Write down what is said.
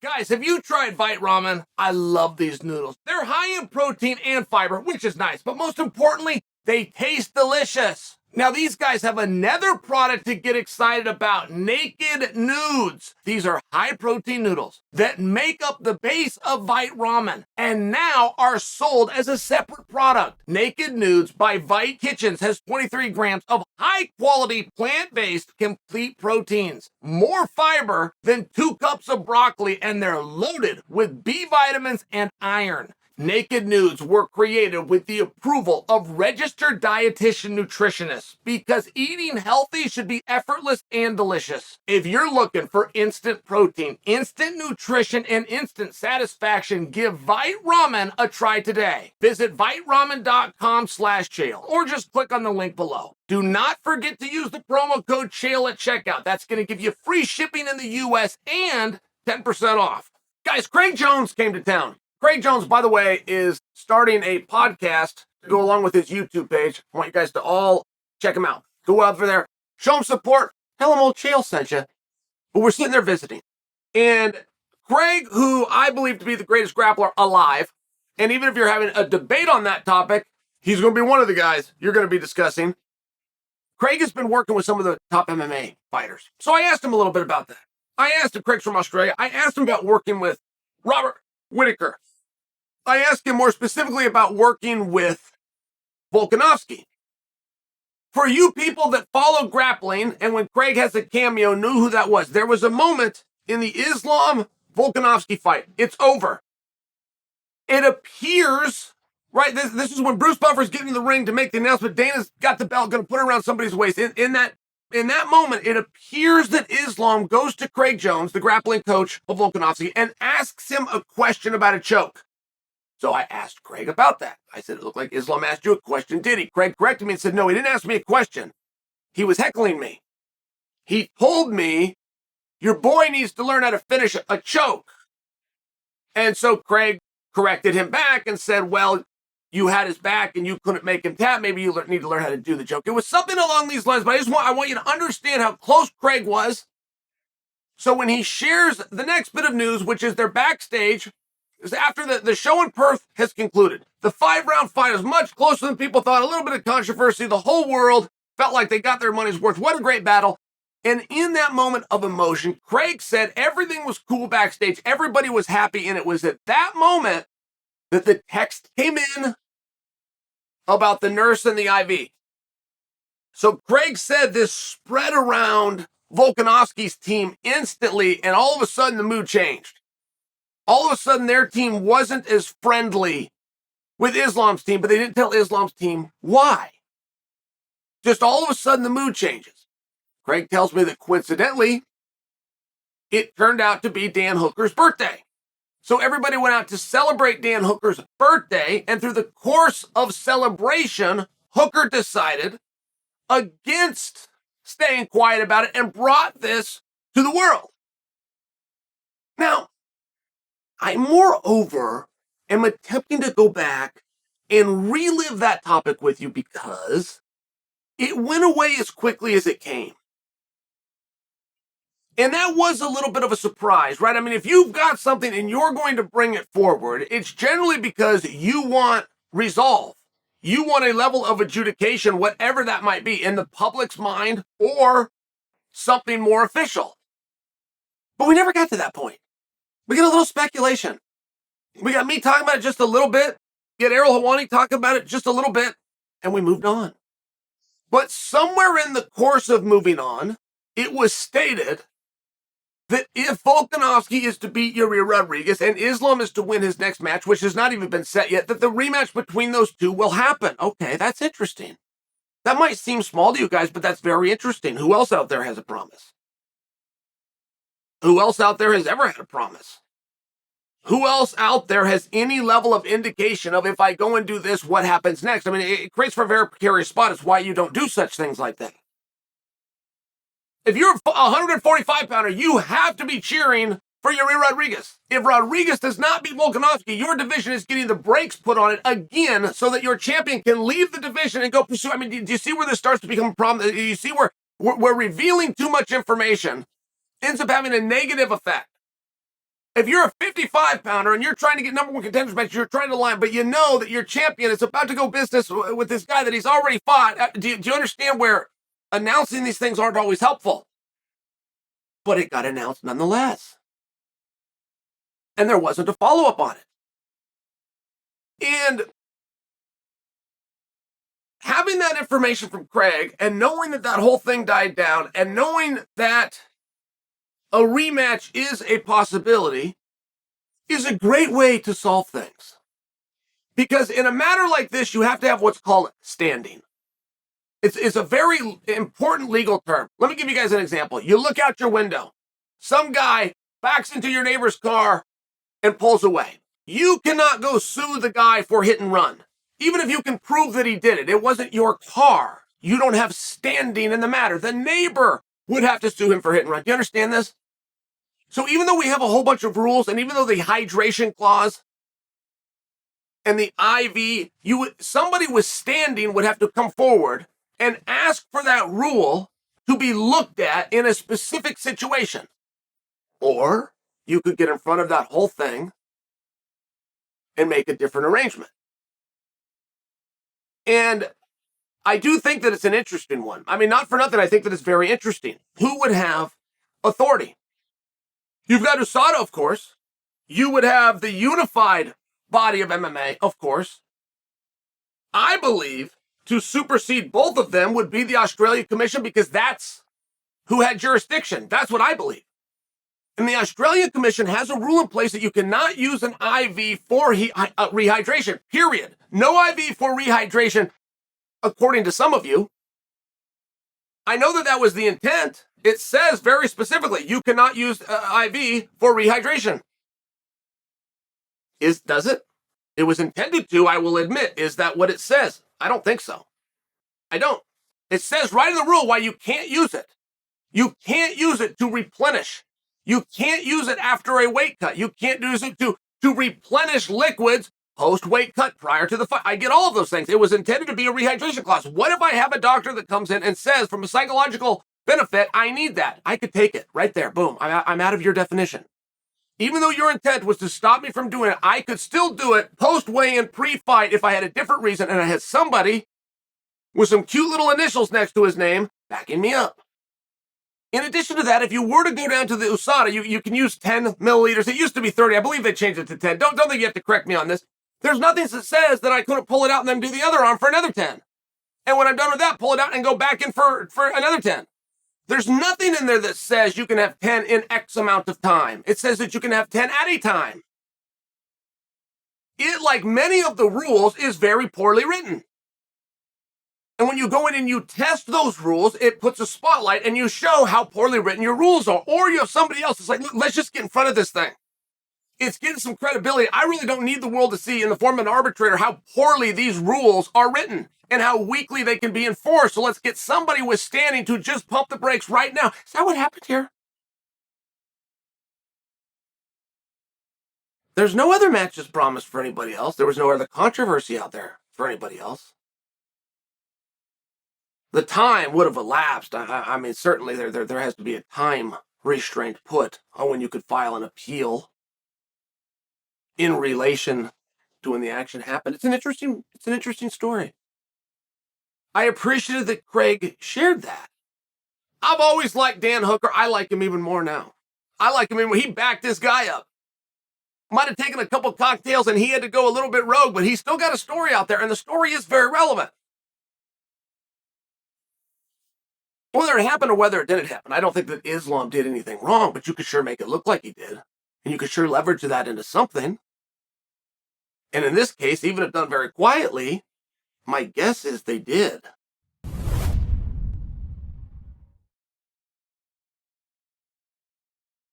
Guys, have you tried Vite Ramen? I love these noodles. They're high in protein and fiber, which is nice, but most importantly, they taste delicious. Now, these guys have another product to get excited about, Naked Nudes. These are high-protein noodles that make up the base of Vite Ramen and now are sold as a separate product. Naked Nudes by Vite Kitchens has 23 grams of high-quality plant-based complete proteins, more fiber than 2 cups of broccoli, and they're loaded with B vitamins and iron. Naked Nudes were created with the approval of registered dietitian nutritionists because eating healthy should be effortless and delicious. If you're looking for instant protein, instant nutrition, and instant satisfaction, give Vite Ramen a try today. Visit viteramen.com/Chael or just click on the link below. Do not forget to use the promo code Chael at checkout. That's going to give you free shipping in the US and 10% off. Guys, Craig Jones came to town. Craig Jones, by the way, is starting a podcast to go along with his YouTube page. I want you guys to all check him out. Go out there, show him support, tell him old Chael sent you. But we're sitting there visiting. And Craig, who I believe to be the greatest grappler alive, and even if you're having a debate on that topic, he's going to be one of the guys you're going to be discussing. Craig has been working with some of the top MMA fighters. So I asked him a little bit about that. I asked him, Craig's from Australia, I asked him about working with Robert Whittaker. I asked him more specifically about working with Volkanovski. For you people that follow grappling, and when Craig has a cameo, knew who that was. There was a moment in the Islam Volkanovski fight. It's over. It appears, right, this is when Bruce Buffer's getting in the ring to make the announcement. Dana's got the belt, going to put it around somebody's waist. In that moment, it appears that Islam goes to Craig Jones, the grappling coach of Volkanovski, and asks him a question about a choke. So I asked Craig about that. I said, it looked like Islam asked you a question, did he? Craig corrected me and said, no, he didn't ask me a question. He was heckling me. He told me, your boy needs to learn how to finish a choke. And so Craig corrected him back and said, well, you had his back and you couldn't make him tap. Maybe you need to learn how to do the choke. It was something along these lines, but I want you to understand how close Craig was. So when he shares the next bit of news, which is they're backstage, is after the show in Perth has concluded. The 5-round fight is much closer than people thought. A little bit of controversy. The whole world felt like they got their money's worth. What a great battle. And in that moment of emotion, Craig said everything was cool backstage. Everybody was happy. And it was at that moment that the text came in about the nurse and the IV. So Craig said this spread around Volkanovski's team instantly. And all of a sudden the mood changed. All of a sudden, their team wasn't as friendly with Islam's team, but they didn't tell Islam's team why. Just all of a sudden, the mood changes. Craig tells me that coincidentally, it turned out to be Dan Hooker's birthday. So everybody went out to celebrate Dan Hooker's birthday, and through the course of celebration, Hooker decided against staying quiet about it and brought this to the world. Now, I, moreover, am attempting to go back and relive that topic with you because it went away as quickly as it came. And that was a little bit of a surprise, right? I mean, if you've got something and you're going to bring it forward, it's generally because you want resolve. You want a level of adjudication, whatever that might be, in the public's mind or something more official. But we never got to that point. We get a little speculation. We got me talking about it just a little bit. Get Errol Hawani talking about it just a little bit. And we moved on. But somewhere in the course of moving on, it was stated that if Volkanovski is to beat Yuri Rodriguez and Islam is to win his next match, which has not even been set yet, that the rematch between those two will happen. Okay, that's interesting. That might seem small to you guys, but that's very interesting. Who else out there has a promise? Who else out there has ever had a promise? Who else out there has any level of indication of if I go and do this, what happens next? I mean, it creates for a very precarious spot. It's why you don't do such things like that. If you're a 145-pounder, you have to be cheering for Yuri Rodriguez. If Rodriguez does not beat Volkanovski, your division is getting the brakes put on it again so that your champion can leave the division and go pursue. I mean, do you see where this starts to become a problem? Do you see where we're revealing too much information ends up having a negative effect? If you're a 55-pounder and you're trying to get number one contenders match, you're trying to line, but you know that your champion is about to go business with this guy that he's already fought. Do you understand where announcing these things aren't always helpful? But it got announced nonetheless. And there wasn't a follow-up on it. And having that information from Craig and knowing that that whole thing died down and knowing that a rematch is a possibility is a great way to solve things. Because in a matter like this, you have to have what's called standing. It's a very important legal term. Let me give you guys an example. You look out your window. Some guy backs into your neighbor's car and pulls away. You cannot go sue the guy for hit and run. Even if you can prove that he did it, it wasn't your car. You don't have standing in the matter. The neighbor would have to sue him for hit and run. Do you understand this? So even though we have a whole bunch of rules, and even though the hydration clause and the IV, somebody with standing would have to come forward and ask for that rule to be looked at in a specific situation. Or you could get in front of that whole thing and make a different arrangement. And I do think that it's an interesting one. I mean, not for nothing, I think that it's very interesting. Who would have authority? You've got USADA, of course. You would have the unified body of MMA, of course. I believe to supersede both of them would be the Australia Commission because that's who had jurisdiction. That's what I believe. And the Australian Commission has a rule in place that you cannot use an IV for rehydration, period. No IV for rehydration, according to some of you. I know that that was the intent. It says very specifically, you cannot use IV for rehydration. Does it? It was intended to, I will admit. Is that what it says? I don't think so. I don't. It says right in the rule why you can't use it. You can't use it to replenish. You can't use it after a weight cut. You can't use it to replenish liquids post-weight cut prior to the fight. I get all of those things. It was intended to be a rehydration clause. What if I have a doctor that comes in and says from a psychological benefit, I need that? I could take it right there. Boom. I'm out of your definition. Even though your intent was to stop me from doing it, I could still do it post-weigh-in, pre-fight if I had a different reason and I had somebody with some cute little initials next to his name backing me up. In addition to that, if you were to go down to the USADA, you can use 10 milliliters. It used to be 30. I believe they changed it to 10. Don't think you have to correct me on this. There's nothing that says that I couldn't pull it out and then do the other arm for another 10. And when I'm done with that, pull it out and go back in for another 10. There's nothing in there that says you can have 10 in X amount of time. It says that you can have 10 at a time. It, like many of the rules, is very poorly written. And when you go in and you test those rules, it puts a spotlight and you show how poorly written your rules are. Or you have somebody else that's like, look, let's just get in front of this thing. It's getting some credibility. I really don't need the world to see in the form of an arbitrator how poorly these rules are written and how weakly they can be enforced. So let's get somebody with standing to just pump the brakes right now. Is that what happened here? There's no other matches promised for anybody else. There was no other controversy out there for anybody else. The time would have elapsed. I mean, certainly there has to be a time restraint put on when you could file an appeal in relation to when the action happened. It's an interesting story. I appreciated that Craig shared that. I've always liked Dan Hooker. I like him even more now. I like him even when he backed this guy up. Might have taken a couple cocktails and he had to go a little bit rogue, but he's still got a story out there, and the story is very relevant. Whether it happened or whether it didn't happen, I don't think that Islam did anything wrong, but you could sure make it look like he did. And you could sure leverage that into something. And in this case, even if done very quietly, my guess is they did.